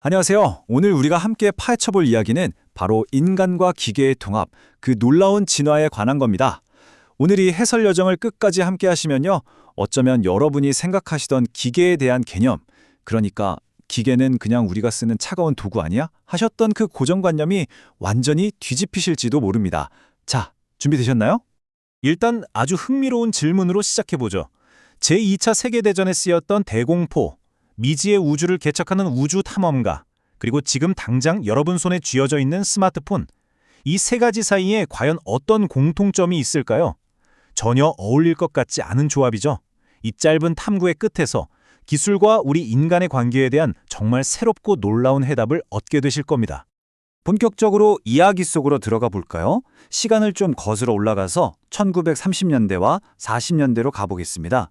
안녕하세요. 오늘 우리가 함께 파헤쳐볼 이야기는 바로 인간과 기계의 통합, 그 놀라운 진화에 관한 겁니다. 오늘 이 해설 여정을 끝까지 함께 하시면요. 어쩌면 여러분이 생각하시던 기계에 대한 개념, 그러니까 기계는 그냥 우리가 쓰는 차가운 도구 아니야? 하셨던 그 고정관념이 완전히 뒤집히실지도 모릅니다. 자, 준비되셨나요? 일단 아주 흥미로운 질문으로 시작해보죠. 제2차 세계대전에 쓰였던 대공포, 미지의 우주를 개척하는 우주 탐험가, 그리고 지금 당장 여러분 손에 쥐어져 있는 스마트폰, 이 세 가지 사이에 과연 어떤 공통점이 있을까요? 전혀 어울릴 것 같지 않은 조합이죠. 이 짧은 탐구의 끝에서 기술과 우리 인간의 관계에 대한 정말 새롭고 놀라운 해답을 얻게 되실 겁니다. 본격적으로 이야기 속으로 들어가 볼까요? 시간을 좀 거슬러 올라가서 1930년대와 40년대로 가보겠습니다.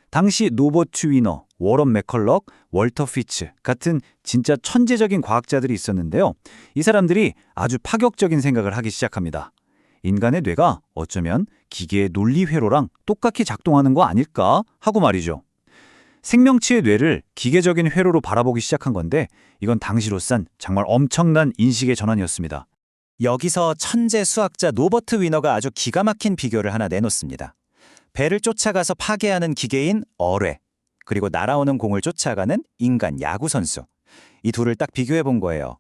당시 노버트 위너, 워런 맥컬럭, 월터 피츠 같은 진짜 천재적인 과학자들이 있었는데요. 이 사람들이 아주 파격적인 생각을 하기 시작합니다. 인간의 뇌가 어쩌면 기계의 논리 회로랑 똑같이 작동하는 거 아닐까 하고 말이죠. 생명체의 뇌를 기계적인 회로로 바라보기 시작한 건데 이건 당시로선 정말 엄청난 인식의 전환이었습니다. 여기서 천재 수학자 노버트 위너가 아주 기가 막힌 비교를 하나 내놓습니다. 배를 쫓아가서 파괴하는 기계인 어뢰, 그리고 날아오는 공을 쫓아가는 인간 야구 선수. 이 둘을 딱 비교해 본 거예요.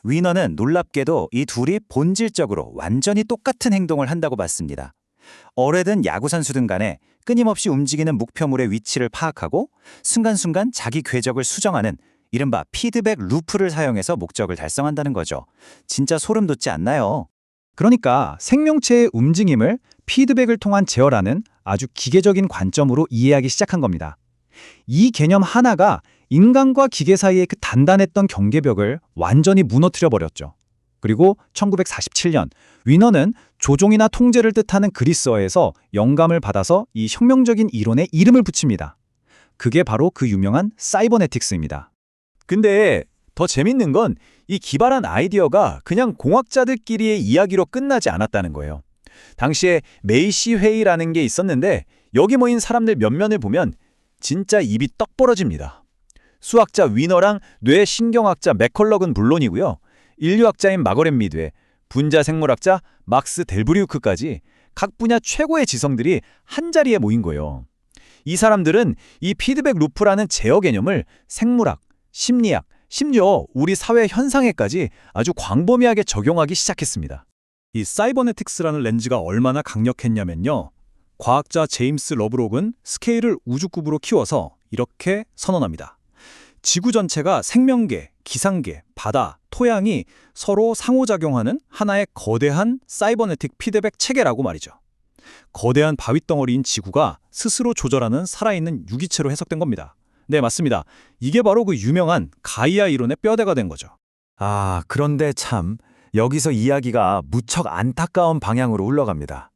위너는 놀랍게도 이 둘이 본질적으로 완전히 똑같은 행동을 한다고 봤습니다. 어뢰든 야구 선수든 간에 끊임없이 움직이는 목표물의 위치를 파악하고 순간순간 자기 궤적을 수정하는 이른바 피드백 루프를 사용해서 목적을 달성한다는 거죠. 진짜 소름 돋지 않나요? 그러니까 생명체의 움직임을 피드백을 통한 제어라는 아주 기계적인 관점으로 이해하기 시작한 겁니다. 이 개념 하나가 인간과 기계 사이의 그 단단했던 경계벽을 완전히 무너뜨려 버렸죠. 그리고 1947년 위너는 조종이나 통제를 뜻하는 그리스어에서 영감을 받아서 이 혁명적인 이론에 이름을 붙입니다. 그게 바로 그 유명한 사이버네틱스입니다. 근데 더 재밌는 건 이 기발한 아이디어가 그냥 공학자들끼리의 이야기로 끝나지 않았다는 거예요. 당시에 메이시 회의라는 게 있었는데 여기 모인 사람들 몇몇을 보면 진짜 입이 떡 벌어집니다. 수학자 위너랑 뇌신경학자 맥컬럭은 물론이고요. 인류학자인 마거렛 미드에 분자생물학자 막스 델브리우크까지 각 분야 최고의 지성들이 한자리에 모인 거예요. 이 사람들은 이 피드백 루프라는 제어 개념을 생물학, 심리학, 심지어 우리 사회 현상에까지 아주 광범위하게 적용하기 시작했습니다. 이 사이버네틱스라는 렌즈가 얼마나 강력했냐면요. 과학자 제임스 러브록은 스케일을 우주급으로 키워서 이렇게 선언합니다. 지구 전체가 생명계, 기상계, 바다, 토양이 서로 상호작용하는 하나의 거대한 사이버네틱 피드백 체계라고 말이죠. 거대한 바윗덩어리인 지구가 스스로 조절하는 살아있는 유기체로 해석된 겁니다. 네, 맞습니다. 이게 바로 그 유명한 가이아 이론의 뼈대가 된 거죠. 그런데 참 여기서 이야기가 무척 안타까운 방향으로 흘러갑니다.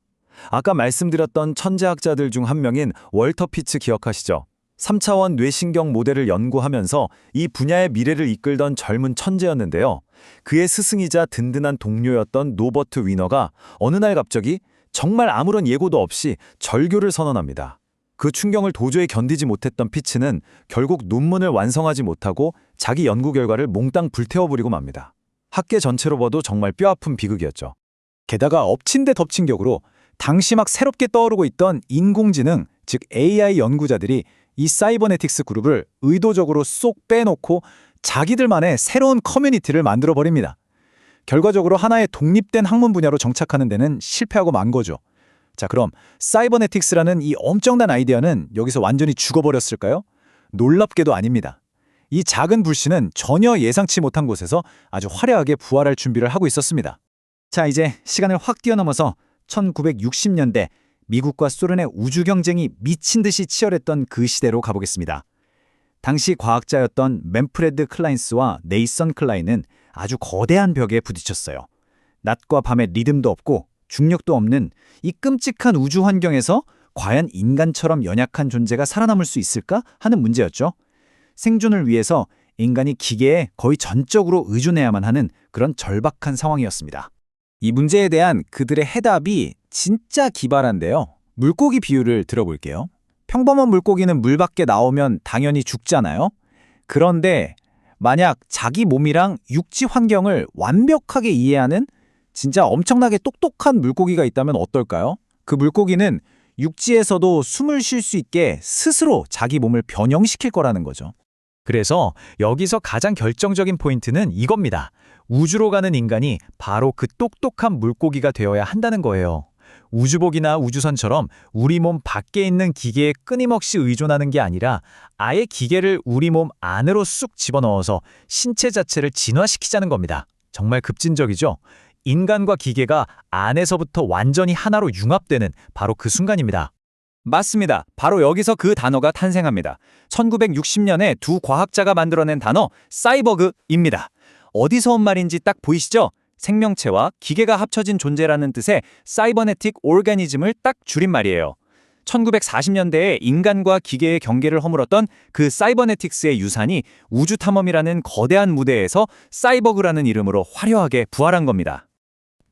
아까 말씀드렸던 천재학자들 중 한 명인 월터 피츠 기억하시죠? 3차원 뇌신경 모델을 연구하면서 이 분야의 미래를 이끌던 젊은 천재였는데요. 그의 스승이자 든든한 동료였던 노버트 위너가 어느 날 갑자기 정말 아무런 예고도 없이 절교를 선언합니다. 그 충격을 도저히 견디지 못했던 피츠는 결국 논문을 완성하지 못하고 자기 연구 결과를 몽땅 불태워버리고 맙니다. 학계 전체로 봐도 정말 뼈아픈 비극이었죠. 게다가 엎친 데 덮친 격으로 당시 막 새롭게 떠오르고 있던 인공지능, 즉 AI 연구자들이 이 사이버네틱스 그룹을 의도적으로 쏙 빼놓고 자기들만의 새로운 커뮤니티를 만들어버립니다. 결과적으로 하나의 독립된 학문 분야로 정착하는 데는 실패하고 만 거죠. 자, 그럼 사이버네틱스라는 이 엄청난 아이디어는 여기서 완전히 죽어버렸을까요? 놀랍게도 아닙니다. 이 작은 불씨는 전혀 예상치 못한 곳에서 아주 화려하게 부활할 준비를 하고 있었습니다. 자, 이제 시간을 확 뛰어넘어서 1960년대 미국과 소련의 우주 경쟁이 미친 듯이 치열했던 그 시대로 가보겠습니다. 당시 과학자였던 맨프레드 클라인스와 네이선 클라인은 아주 거대한 벽에 부딪혔어요. 낮과 밤의 리듬도 없고 중력도 없는 이 끔찍한 우주 환경에서 과연 인간처럼 연약한 존재가 살아남을 수 있을까 하는 문제였죠. 생존을 위해서 인간이 기계에 거의 전적으로 의존해야만 하는 그런 절박한 상황이었습니다. 이 문제에 대한 그들의 해답이 진짜 기발한데요. 물고기 비유를 들어볼게요. 평범한 물고기는 물 밖에 나오면 당연히 죽잖아요. 그런데 만약 자기 몸이랑 육지 환경을 완벽하게 이해하는 진짜 엄청나게 똑똑한 물고기가 있다면 어떨까요? 그 물고기는 육지에서도 숨을 쉴 수 있게 스스로 자기 몸을 변형시킬 거라는 거죠. 그래서 여기서 가장 결정적인 포인트는 이겁니다. 우주로 가는 인간이 바로 그 똑똑한 물고기가 되어야 한다는 거예요. 우주복이나 우주선처럼 우리 몸 밖에 있는 기계에 끊임없이 의존하는 게 아니라 아예 기계를 우리 몸 안으로 쑥 집어넣어서 신체 자체를 진화시키자는 겁니다. 정말 급진적이죠? 인간과 기계가 안에서부터 완전히 하나로 융합되는 바로 그 순간입니다. 맞습니다. 바로 여기서 그 단어가 탄생합니다. 1960년에 두 과학자가 만들어낸 단어 사이버그입니다. 어디서 온 말인지 딱 보이시죠? 생명체와 기계가 합쳐진 존재라는 뜻의 사이버네틱 오르가니즘을 딱 줄인 말이에요. 1940년대에 인간과 기계의 경계를 허물었던 그 사이버네틱스의 유산이 우주 탐험이라는 거대한 무대에서 사이버그라는 이름으로 화려하게 부활한 겁니다.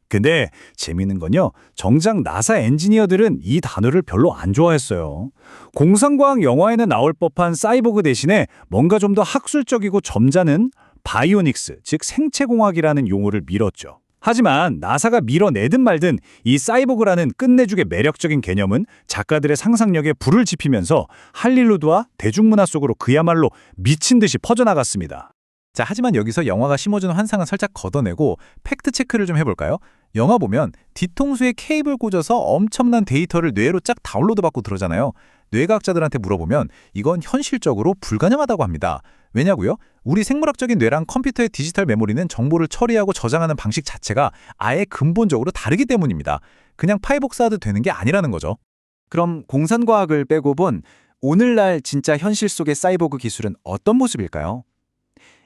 근데 재미있는 건요, 정작 나사 엔지니어들은 이 단어를 별로 안 좋아했어요. 공상과학 영화에는 나올 법한 사이보그 대신에 뭔가 좀 더 학술적이고 점잖은 바이오닉스, 즉 생체공학이라는 용어를 밀었죠. 하지만 나사가 밀어내든 말든 이 사이보그라는 끝내주게 매력적인 개념은 작가들의 상상력에 불을 지피면서 할리우드와 대중문화 속으로 그야말로 미친 듯이 퍼져나갔습니다. 자, 하지만 여기서 영화가 심어주는 환상은 살짝 걷어내고 팩트 체크를 좀 해볼까요? 영화 보면 뒤통수에 케이블 꽂아서 엄청난 데이터를 뇌로 쫙 다운로드 받고 들어오잖아요. 뇌과학자들한테 물어보면 이건 현실적으로 불가능하다고 합니다. 왜냐고요? 우리 생물학적인 뇌랑 컴퓨터의 디지털 메모리는 정보를 처리하고 저장하는 방식 자체가 아예 근본적으로 다르기 때문입니다. 그냥 파일 복사해도 되는 게 아니라는 거죠. 그럼 공상과학을 빼고 본 오늘날 진짜 현실 속의 사이보그 기술은 어떤 모습일까요?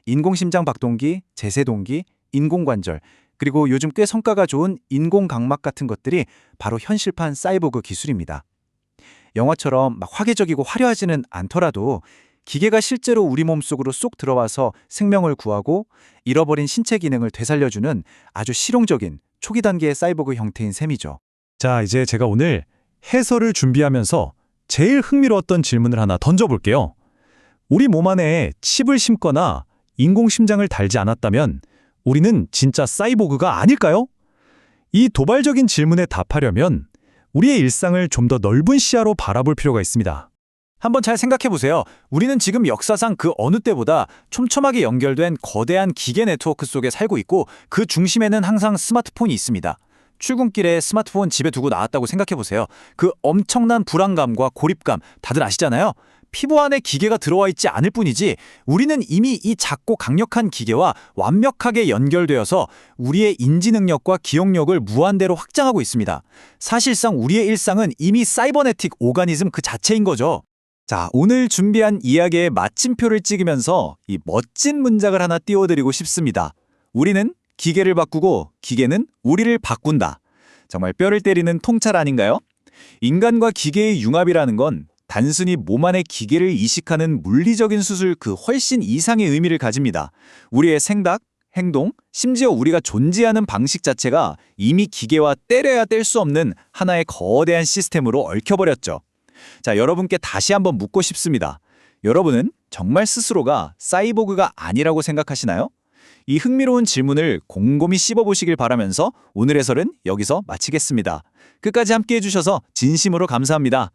인공심장 박동기, 제세동기, 인공관절, 그리고 요즘 꽤 성과가 좋은 인공각막 같은 것들이 바로 현실판 사이보그 기술입니다. 영화처럼 막 화기적이고 화려하지는 않더라도 기계가 실제로 우리 몸속으로 쏙 들어와서 생명을 구하고 잃어버린 신체 기능을 되살려주는 아주 실용적인 초기 단계의 사이보그 형태인 셈이죠. 자, 이제 제가 오늘 해설을 준비하면서 제일 흥미로웠던 질문을 하나 던져볼게요. 우리 몸 안에 칩을 심거나 인공심장을 달지 않았다면 우리는 진짜 사이보그가 아닐까요? 이 도발적인 질문에 답하려면 우리의 일상을 좀 더 넓은 시야로 바라볼 필요가 있습니다. 한번 잘 생각해보세요. 우리는 지금 역사상 그 어느 때보다 촘촘하게 연결된 거대한 기계 네트워크 속에 살고 있고 그 중심에는 항상 스마트폰이 있습니다. 출근길에 스마트폰 집에 두고 나왔다고 생각해보세요. 그 엄청난 불안감과 고립감 다들 아시잖아요? 피부 안에 기계가 들어와 있지 않을 뿐이지 우리는 이미 이 작고 강력한 기계와 완벽하게 연결되어서 우리의 인지 능력과 기억력을 무한대로 확장하고 있습니다. 사실상 우리의 일상은 이미 사이버네틱 오가니즘 그 자체인 거죠. 자, 오늘 준비한 이야기의 마침표를 찍으면서 이 멋진 문장을 하나 띄워드리고 싶습니다. 우리는 기계를 바꾸고 기계는 우리를 바꾼다. 정말 뼈를 때리는 통찰 아닌가요? 인간과 기계의 융합이라는 건 단순히 몸 안의 기계를 이식하는 물리적인 수술 그 훨씬 이상의 의미를 가집니다. 우리의 생각, 행동, 심지어 우리가 존재하는 방식 자체가 이미 기계와 때려야 뗄 수 없는 하나의 거대한 시스템으로 얽혀버렸죠. 자, 여러분께 다시 한번 묻고 싶습니다. 여러분은 정말 스스로가 사이보그가 아니라고 생각하시나요? 이 흥미로운 질문을 곰곰이 씹어보시길 바라면서 오늘 해설은 여기서 마치겠습니다. 끝까지 함께해 주셔서 진심으로 감사합니다.